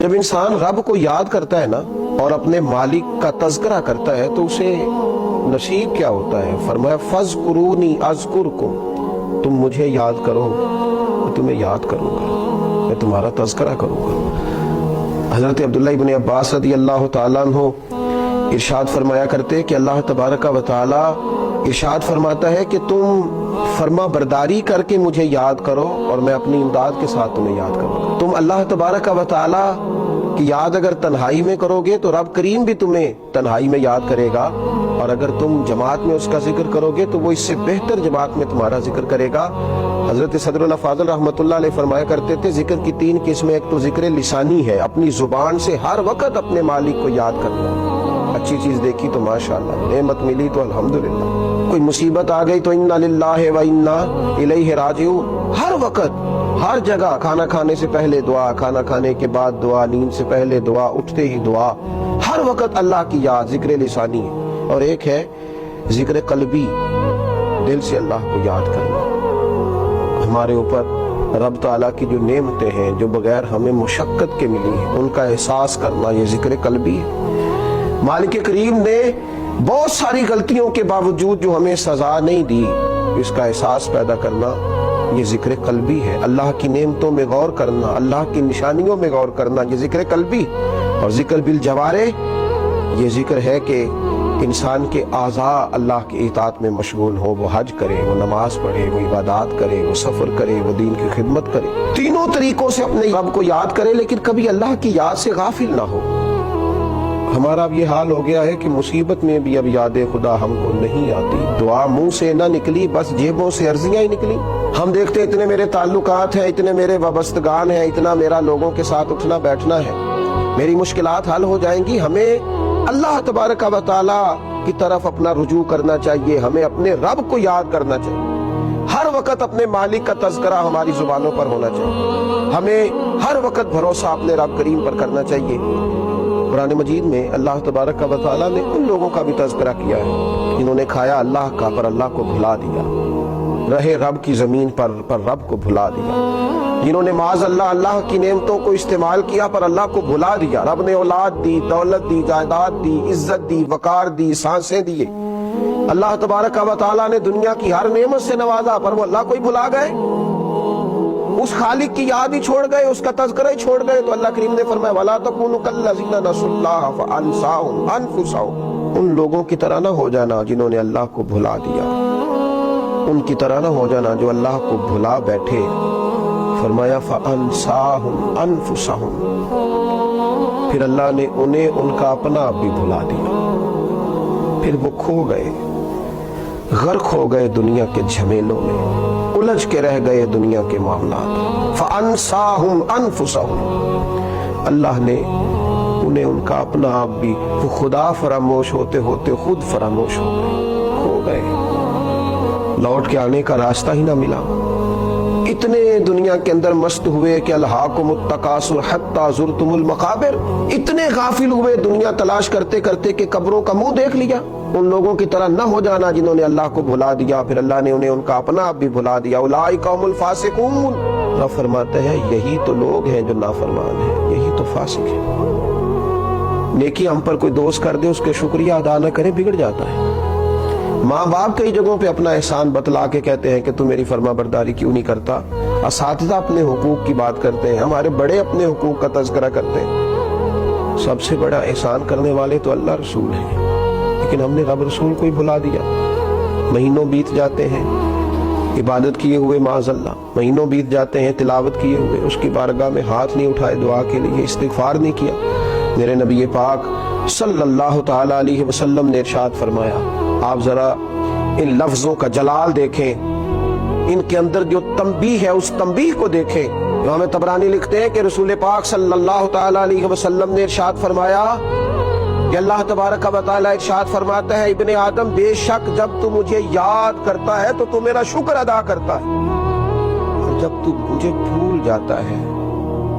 جب انسان رب کو یاد کرتا ہے نا اور اپنے مالک کا تذکرہ کرتا ہے تو اسے نصیب کیا ہوتا ہے؟ فرمایا فَاذْكُرُونِي أَذْكُرْكُمْ، تم مجھے یاد کرو میں تمہیں یاد کروں گا، میں تمہارا تذکرہ کروں گا۔ حضرت عبداللہ ابن عباس رضی اللہ تعالیٰ عنہ ارشاد فرمایا کرتے کہ اللہ تبارک و تعالیٰ ارشاد فرماتا ہے کہ تم فرما برداری کر کے مجھے یاد کرو اور میں اپنی امداد کے ساتھ تمہیں یاد کروں گا۔ تم اللہ تبارک و تعالیٰ کی یاد اگر تنہائی میں کرو گے تو رب کریم بھی تمہیں تنہائی میں یاد کرے گا، اور اگر تم جماعت میں اس کا ذکر کرو گے تو وہ اس سے بہتر جماعت میں تمہارا ذکر کرے گا۔ حضرت صدر اللہ فاضل رحمۃ اللہ علیہ فرمایا کرتے تھے ذکر کی 3 قسمیں، ایک تو ذکر لسانی ہے، اپنی زبان سے ہر وقت اپنے مالک کو یاد کرنا، اچھی چیز دیکھی تو ماشاءاللہ، نعمت ملی تو الحمدللہ، کوئی مصیبت آ گئی تو انا للہ و انا الیہ راجعون، ہر وقت ہر جگہ، کھانا کھانے سے پہلے دعا، کھانا کھانے کے بعد دعا، نیند سے پہلے دعا، اٹھتے ہی دعا، ہر وقت اللہ کی یاد، ذکر لسانی ہے۔ اور ایک ہے ذکر قلبی، دل سے اللہ کو یاد کرنا۔ ہمارے اوپر رب تعالیٰ کی جو نعمتیں ہیں جو بغیر ہمیں مشقت کے ملی ہیں ان کا احساس کرنا، یہ ذکر قلبی ہے۔ مالک کریم نے بہت ساری غلطیوں کے باوجود جو ہمیں سزا نہیں دی، اس کا احساس پیدا کرنا، یہ ذکر قلبی ہے۔ اللہ کی نعمتوں میں غور کرنا، اللہ کی نشانیوں میں غور کرنا، یہ ذکر قلبی۔ اور ذکر بالجوارح، یہ ذکر ہے کہ انسان کے اعضاء اللہ کی اطاعت میں مشغول ہو، وہ حج کرے، وہ نماز پڑھے، وہ عبادات کرے، وہ سفر کرے، وہ دین کی خدمت کرے، تینوں طریقوں سے اپنے رب کو یاد کرے، لیکن کبھی اللہ کی یاد سے غافل نہ ہو۔ ہمارا اب یہ حال ہو گیا ہے کہ مصیبت میں بھی اب یاد خدا ہم کو نہیں آتی، دعا منہ سے نہ نکلی، بس جیبوں سے عرضیاں ہی نکلی۔ ہم دیکھتے اتنے میرے تعلقات ہیں، اتنے میرے وابستگان ہیں، اتنا میرا لوگوں کے ساتھ اٹھنا بیٹھنا ہے، میری مشکلات حل ہو جائیں گی۔ ہمیں اللہ تبارک و تعالیٰ کی طرف اپنا رجوع کرنا چاہیے، ہمیں اپنے رب کو یاد کرنا چاہیے، ہر وقت اپنے مالک کا تذکرہ ہماری زبانوں پر ہونا چاہیے، ہمیں ہر وقت بھروسہ اپنے رب کریم پر کرنا چاہیے۔ قرآن مجید میں اللہ تبارک و تعالیٰ نے ان لوگوں کا بھی تذکرہ کیا ہے جنہوں نے کھایا اللہ کا پر اللہ کو بھلا دیا، رہے رب کی زمین پر رب کو بھلا دیا، جنہوں نے معاذ اللہ کی نعمتوں کو استعمال کیا پر اللہ کو بھلا دیا۔ رب نے اولاد دی، دولت دی، جائیداد دی، عزت دی، وقار دی، سانسیں دیے۔ اللہ تبارک و تعالیٰ نے دنیا کی ہر نعمت سے نوازا پر وہ اللہ کو ہی بھلا گئے، اس خالق کی یاد ہی چھوڑ گئے، اس کا تذکرہ ہی چھوڑ گئے۔ تو اللہ کریم نے فرمایا وَلَا تَكُونُوا كَالَّذِينَ نَسُوا اللَّهَ فَأَنسَاهُمْ أَنفُسَهُمْ، ان لوگوں کی طرح نہ ہو جانا جنہوں نے اللہ کو بھلا دیا، ان کی طرح نہ ہو جانا جو اللہ کو بھلا بیٹھے۔ فرمایا فَأَنسَاهُمْ أَنفُسَهُمْ، پھر اللہ نے انہیں ان کا اپنا آپ بھی بھلا دیا، پھر وہ کھو گئے، غرق ہو گئے دنیا کے جھمیلوں میں، الجھ کے رہ گئے دنیا کے معاملات۔ فَأَنسَاهُمْ أَنفُسَهُمْ، اللہ نے انہیں ان کا اپنا آپ بھی، وہ خدا فراموش ہوتے ہوتے خود فراموش ہو گئے، کھو گئے، لوٹ کے آنے کا راستہ ہی نہ ملا۔ اتنے دنیا کے اندر مست ہوئے کہ الہاکم التکاثر حتی زرتم المقابر، اتنے غافل ہوئے دنیا تلاش کرتے کرتے کہ قبروں کا منہ دیکھ لیا۔ ان لوگوں کی طرح نہ ہو جانا جنہوں نے اللہ کو بھلا دیا، پھر اللہ نے انہیں ان کا اپنا آپ بھی بھلا دیا۔ اولئک هم الفاسقون، رب فرماتے ہیں یہی تو لوگ ہیں جو نافرمان ہیں، یہی تو فاسق ہیں۔ نیکی ہم پر کوئی دوست کر دے، اس کے شکریہ ادا نہ کرے، بگڑ جاتا ہے۔ ماں باپ کئی جگہوں پہ اپنا احسان بتلا کے کہتے ہیں کہ تو میری فرما برداری کیوں نہیں کرتا، اساتذہ اپنے حقوق کی بات کرتے ہیں، ہمارے بڑے اپنے حقوق کا تذکرہ کرتے ہیں۔ سب سے بڑا احسان کرنے والے تو اللہ رسول ہیں، لیکن ہم نے رب رسول کو ہی بھلا دیا۔ مہینوں بیت جاتے ہیں عبادت کیے ہوئے، معاذ اللہ مہینوں بیت جاتے ہیں تلاوت کیے ہوئے، اس کی بارگاہ میں ہاتھ نہیں اٹھائے دعا کے لیے، استغفار نہیں کیا۔ میرے نبی پاک صلی اللہ تعالی علیہ وسلم نے ارشاد فرمایا، آپ ذرا ان لفظوں کا جلال دیکھیں، ان کے اندر جو تنبیہ ہے اس تنبیہ کو دیکھیں۔ امام طبرانی لکھتے ہیں کہ رسول پاک صلی اللہ تعالی علیہ وسلم نے ارشاد فرمایا کہ اللہ تبارک و تعالی ارشاد فرماتا ہے ابن آدم بے شک جب تو مجھے یاد کرتا ہے تو تو میرا شکر ادا کرتا ہے، اور جب تو مجھے بھول جاتا ہے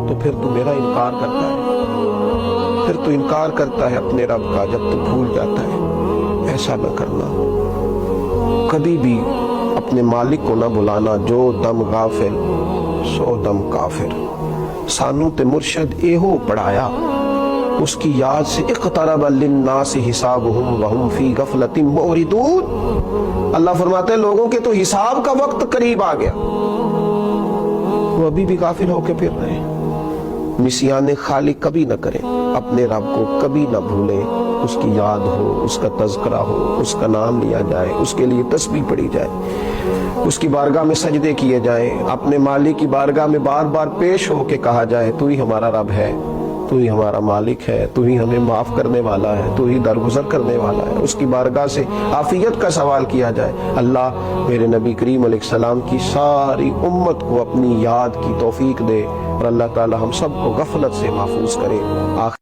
تو پھر تو میرا انکار کرتا ہے، پھر تو انکار کرتا ہے اپنے رب کا جب تو بھول جاتا ہے۔ ایسا نہ کرنا، کبھی بھی اپنے مالک کو نہ بلانا، جو دم غافل سو دم کافر۔ سانو تے مرشد ایہو پڑھایا، اس کی یاد سے اقترب للناس حسابہم وہم فی غفلۃ معرضون۔ اللہ فرماتے ہیں لوگوں کے تو حساب کا وقت قریب آ گیا، وہ ابھی بھی غافل ہو کے پھر رہے ہیں۔ نسیان خالق کبھی نہ کریں، اپنے رب کو کبھی نہ بھولیں، اس کی یاد ہو، اس کا تذکرہ ہو، اس کا نام لیا جائے، اس کے لیے تسبیح پڑھی جائے، اس کی بارگاہ میں سجدے کیے جائیں، اپنے مالک کی بارگاہ میں بار بار پیش ہو کے کہا جائے تو ہی ہمارا رب ہے، تو ہی ہمارا مالک ہے، تو ہی ہمیں معاف کرنے والا ہے، تو ہی درگزر کرنے والا ہے۔ اس کی بارگاہ سے عافیت کا سوال کیا جائے۔ اللہ میرے نبی کریم علیہ السلام کی ساری امت کو اپنی یاد کی توفیق دے، اور اللہ تعالی ہم سب کو غفلت سے محفوظ کرے۔